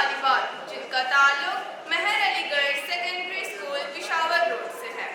तालिबात जिनका ताल्लुक महर Aligarh secondary school Peshawar road से है।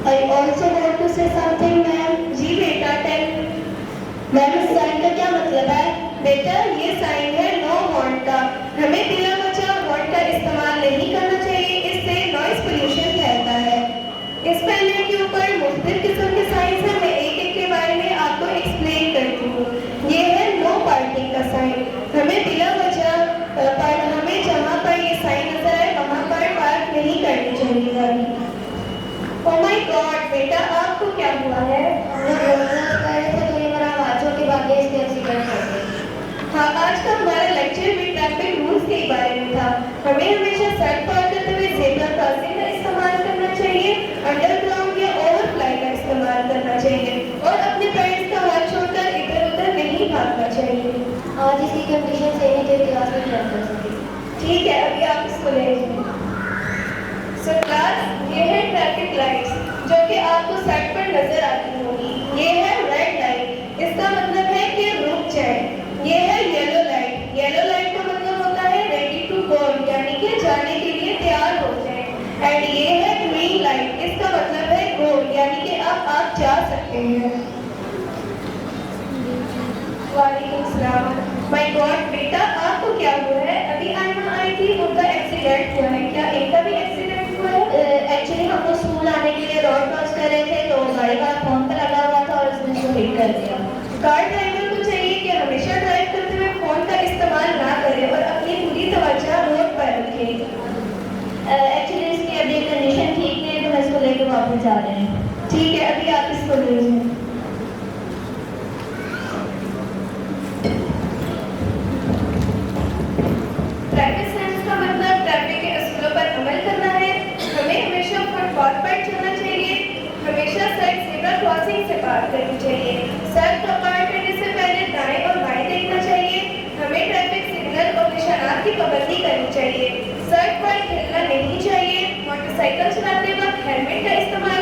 I also want to say something, ma'am. जी बेटा, टेल। मैम, इस साइन का क्या मतलब है? बेटा, ये साइन है नो हॉर्न का। हमें बिना वजह हॉर्न का इस्तेमाल नहीं करना चाहिए, इससे नॉइज पोल्यूशन फैलता है। इस पैनल के ऊपर मुख्तलिफ किस्म के साइंस हैं, मैं एक एक के बारे में आपको एक्सप्लेन करती हूँ। ये है नो पार्किंग का साइन। हमें बिना वजह हमें जहाँ पर ये साइन नजर आए वहाँ पर पार्क नहीं करनी चाहिए गाड़ी। ओह माय गॉड, बेटा आपको क्या हुआ है? हाँ, आज का हमारा लेक्चर भी ट्रैफिक रूल्स के बारे में था। हमें हमेशा सड़क पार करते हुए ज़ेब्रा क्रॉसिंग का इस्तेमाल करना चाहिए, अंडरग्राउंड या ओवरफ्लाई का इस्तेमाल करना चाहिए और अपने पेरेंट्स का हाथ छोड़कर इधर उधर नहीं भागना चाहिए। आज इसकी कंडीशन से नहीं तो क्लास में क्या कर सकते? ठीक है, अभी आप इसको ले जाइए। सो क्लास, ये है ट्रैफिक लाइट्स जो कि आपको सड़क पर नजर आती होगी। ये है रेड लाइट, इसका मतलब है कि रुक जाए। ये है येलो लाइट। येलो लाइट का मतलब होता है रेडी टू गो, यानी कि जाने के लिए तैयार हो जाए। एंड ये है ग्रीन लाइट, इसका मतलब है गो, यानी कि अब आप जा सकते हैं। वालेकुम सलाम। माय गॉड, बेटा आपको क्या हुआ है? अभी आयमा आई थी, उनका एक्सीडेंट हुआ है। क्या इनका भी एक्सीडेंट हुआ है? एक्चुअली हम लोग स्कूल आने के लिए रोड क्रॉस कर रहे थे तो गाड़ी वाला फोन पे लगा हुआ था और उसने उसको हिट कर दिया। कार ड्राइवर को चाहिए कि हमेशा ड्राइव करते हुए फोन का इस्तेमाल ना करें और अपनी पूरी तवज्जो रोड पर रखें। एक्चुअली इसकी अभी कंडीशन ठीक नहीं है तो हम इसको लेकर वापस जा रहे हैं। ठीक है, अभी आप इसको ले जाइए। ट्रैफिक साइंस का मतलब ट्रैफिक के असूलों पर अमल करना है। हमें हमेशा फुटपाथ पर चलना चाहिए, हमेशा सड़क ज़ेब्रा क्रॉसिंग से पार करनी चाहिए, सड़क का पार करने से पहले दाएं और बाएं देखना चाहिए, हमें ट्रैफिक सिग्नल और निशानात की पाबंदी करनी चाहिए, सड़क पर खेलना नहीं चाहिए। मोटरसाइकिल चलाते वक्त हेलमेट का इस्तेमाल